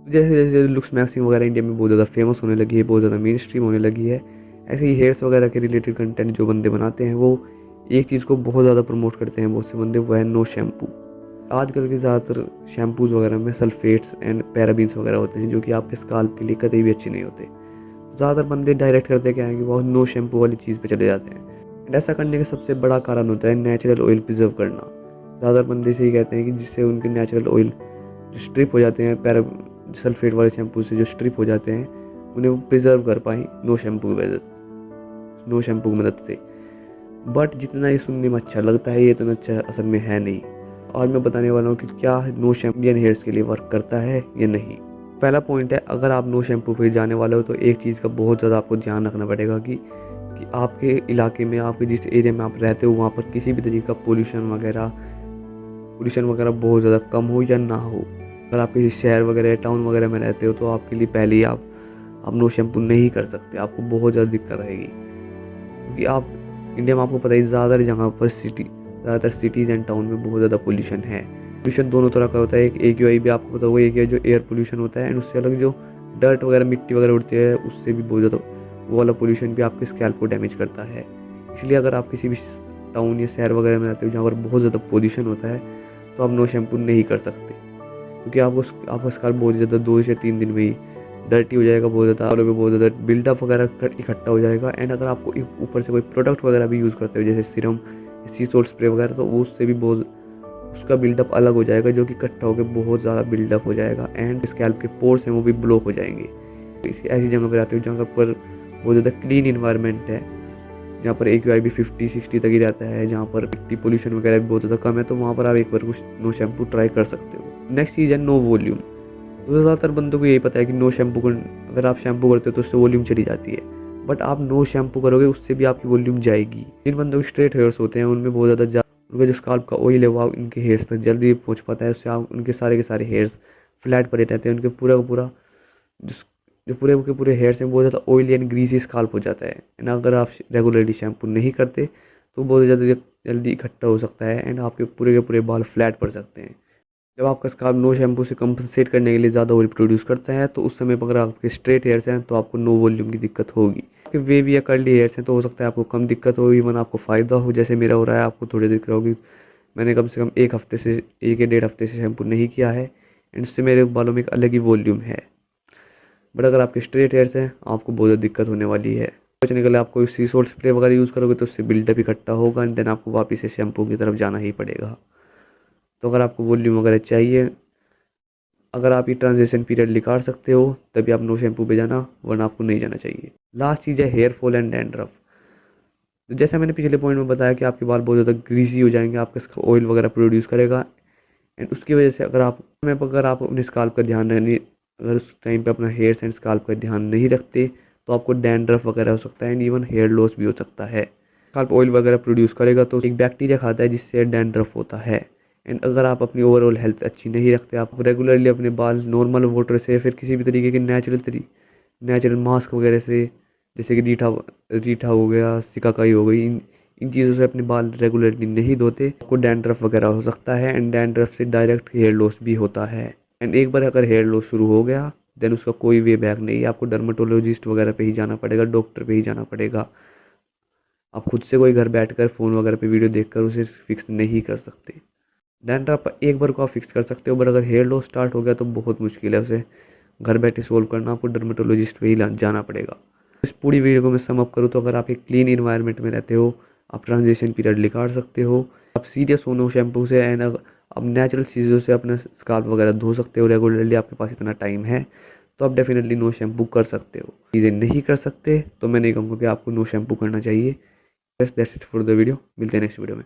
जैसे जैसे looks maxing वगैरह इंडिया में बहुत ज़्यादा फेमस होने लगी है, बहुत ज़्यादा मेन स्ट्रीम होने लगी है, ऐसे ही हेयर्स वगैरह के रिलेटेड कंटेंट जो बंदे बनाते हैं वो एक चीज़ को बहुत ज़्यादा प्रमोट करते हैं बहुत से बंदे, वो है नो शैम्पू। आजकल के ज़्यादातर शैम्पूज़ वगैरह में सल्फेट्स एंड पैराबीन्स वगैरह होते हैं जो कि आपके स्काल्प के लिए कतई भी अच्छे नहीं होते। ज़्यादातर बंदे डायरेक्ट करते क्या है कि वो नो शैम्पू वाली चीज़ पे चले जाते हैं। एंड ऐसा करने का सबसे बड़ा कारण होता है नेचुरल ऑयल प्रिजर्व करना। ज़्यादातर बंदे से ही कहते हैं कि जिससे उनके नेचुरल ऑयल जो स्ट्रिप हो जाते हैं पैरा सल्फेट वाले शैम्पू से जो स्ट्रिप हो जाते हैं, उन्हें वो प्रिजर्व कर पाएँ नो शैम्पू की मदद से। बट जितना ये सुनने में अच्छा लगता है ये इतना अच्छा असल में है नहीं। आज मैं बताने वाला हूँ कि क्या नो शैम्पू इंडियन हेयर्स के लिए वर्क करता है या नहीं। पहला पॉइंट है, अगर आप नो शैम्पू पे जाने वाले हो तो एक चीज़ का बहुत ज़्यादा आपको ध्यान रखना पड़ेगा कि आपके इलाके में, आपके जिस एरिया में आप रहते हो वहाँ पर किसी भी तरीके का पोल्यूशन वगैरह बहुत ज़्यादा कम हो या ना हो। अगर आप किसी शहर वगैरह या टाउन वगैरह में रहते हो तो आपके लिए पहले ही आप नो शैम्पू नहीं कर सकते, आपको बहुत ज़्यादा दिक्कत आएगी। क्योंकि आप इंडिया में आपको पता है ज़्यादातर सिटीज़ एंड टाउन में बहुत ज़्यादा पोल्यूशन है। पोल्यूशन दोनों तरह का होता है, एक AQI भी आपको पता होगा, एक है जो एयर पोल्यूशन होता है, एंड उससे अलग जो डर्ट वगैरह मिट्टी वगैरह उड़ती है उससे भी बहुत ज़्यादा वो वाला पोल्यूशन भी आपके स्कैल्प को डैमेज करता है। इसलिए अगर आप किसी भी टाउन या शहर वगैरह में रहते हो जहाँ पर बहुत ज़्यादा पोल्यूशन होता है तो आप नो शैम्पू नहीं कर सकते, क्योंकि आपका स्काल्प बहुत ज़्यादा 2 से 3 दिन में ही डर्टी हो जाएगा, बहुत ज़्यादा बालों में बहुत ज़्यादा बिल्डअप वगैरह इकट्ठा हो जाएगा। एंड अगर आपको ऊपर से कोई प्रोडक्ट वगैरह भी यूज़ करते हो जैसे सीरम, सी सोल्ट स्प्रे वगैरह, तो उससे भी बहुत उसका बिल्डअप अलग हो जाएगा जो कि इकट्ठा होकर बहुत ज़्यादा बिल्डअप हो जाएगा एंड स्कैल्प के पोर्स हैं वो भी ब्लॉक हो जाएंगे। ऐसी जगह पर रहते हो जहाँ पर बहुत ज़्यादा क्लीन इन्वायरमेंट है, जहाँ पर AQI भी 50-60 तक ही रहता है, जहाँ पर मिट्टी पोल्यूशन वगैरह भी बहुत ज़्यादा कम है, तो वहाँ पर आप एक बार कुछ नो शैम्पू ट्राई कर सकते हो। नेक्स्ट चीज़ है नो वॉल्यूम। तो ज़्यादातर बंदों को यही पता है कि नो शैम्पू को अगर आप शैम्पू करते हो तो उससे वॉल्यूम चली जाती है, बट आप नो शैम्पू करोगे उससे भी आपकी वॉल्यूम जाएगी। जिन बंदों के स्ट्रेट हेयर्स होते हैं उनमें बहुत ज़्यादा उनका जो स्काल्प का ऑयल है वो उनके हेयर्स तक जल्दी पहुँच पाता है, उससे आप उनके सारे के सारे हेयर्स फ्लैट पड़े रहते हैं, उनके पूरा का पूरा जो पूरे के पूरे हेयर्स हैं बहुत ज़्यादा ऑयली एंड ग्रीसी स्काल्प हो जाता है। एंड अगर आप रेगुलरली शैम्पू नहीं करते तो बहुत ज़्यादा जल्दी इकट्ठा हो सकता है एंड आपके पूरे के पूरे बाल फ्लैट पड़ सकते हैं। जब आपका स्काल्प नो शैम्पू से कंपनसेट करने के लिए ज़्यादा ऑयल प्रोड्यूस करता है तो उस समय पर अगर आपके स्ट्रेट हेयर्स हैं तो आपको नो वॉल्यूम की दिक्कत होगी। आपके वेवी या कर्ली हेयर्स हैं तो हो सकता है आपको कम दिक्कत हो, इवन आपको फ़ायदा हो, जैसे मेरा हो रहा है, आपको थोड़ी दिक्कत होगी। मैंने कम से कम 1 या 1.5 हफ्ते से शैम्पू नहीं किया है एंड उससे मेरे बालों में एक अलग ही वॉल्यूम है। बट अगर आपके स्ट्रेट हेयर्स हैं आपको बहुत ज़्यादा दिक्कत होने वाली है। बचने के लिए आपको सी सोल्ट स्प्रे वगैरह यूज़ करोगे तो उससे बिल्डअप इकट्ठा होगा एंड देन आपको वापस से शैम्पू की तरफ जाना ही पड़ेगा। तो अगर आपको वॉल्यूम वगैरह चाहिए, अगर आप ये ट्रांजिशन पीरियड निकाल सकते हो तभी आप नो शैम्पू पे जाना, वरना आपको नहीं जाना चाहिए। लास्ट चीज़ है हेयर फॉल एंड डैंड्रफ। तो जैसा मैंने पिछले पॉइंट में बताया कि आपके बाल बहुत ज़्यादा ग्रीसी हो जाएंगे, आपका ऑयल वगैरह प्रोड्यूस करेगा एंड उसकी वजह से अगर आप अपने स्काल्प का ध्यान नहीं, अगर उस टाइम पे अपना हेयर्स एंड स्काल्प का ध्यान नहीं रखते तो आपको डैंड्रफ वगैरह हो सकता है एंड इवन हेयर लॉस भी हो सकता है। स्काल्प ऑयल वगैरह प्रोड्यूस करेगा तो एक बैक्टीरिया खाता है जिससे डैंड्रफ होता है। एंड अगर आप अपनी ओवरऑल हेल्थ अच्छी नहीं रखते, आप रेगुलरली अपने बाल नॉर्मल वाटर से फिर किसी भी तरीके के नेचुरल मास्क वगैरह से, जैसे कि रीठा हो गया, सिकाकाई हो गई, इन चीज़ों से अपने बाल रेगुलरली नहीं धोते, आपको डैंड्रफ वगैरह हो सकता है एंड डैंड्रफ से डायरेक्ट हेयर लॉस भी होता है। एंड एक बार अगर हेयर लॉस शुरू हो गया देन उसका कोई वे बैक नहीं है, आपको डर्मेटोलॉजिस्ट वगैरह पे ही जाना पड़ेगा, डॉक्टर पे ही जाना पड़ेगा। आप खुद से कोई घर बैठकर फ़ोन वगैरह पे वीडियो देखकर उसे फिक्स नहीं कर सकते। डैंड्रफ एक बार को आप फिक्स कर सकते हो, बट अगर हेयर लॉस स्टार्ट हो गया तो बहुत मुश्किल है उसे घर बैठे सोल्व करना, आपको डर्मेटोलॉजिस्ट पे ही जाना पड़ेगा। इस पूरी वीडियो को मैं सम अप करूँ तो अगर आप एक क्लीन इन्वायरमेंट में रहते हो आप ट्रांजिशन पीरियड निकाल सकते हो, आप सीरियस हो नो शैम्पू से एंड आप नेचुरल चीज़ों से अपना स्काल्प वगैरह धो सकते हो रेगुलरली, आपके पास इतना टाइम है तो आप डेफिनेटली नो शैम्पू कर सकते हो। चीज़ें नहीं कर सकते तो मैं नहीं कहूँगा कि आपको नो शैम्पू करना चाहिए। बस that's it for the video, मिलते हैं नेक्स्ट वीडियो में।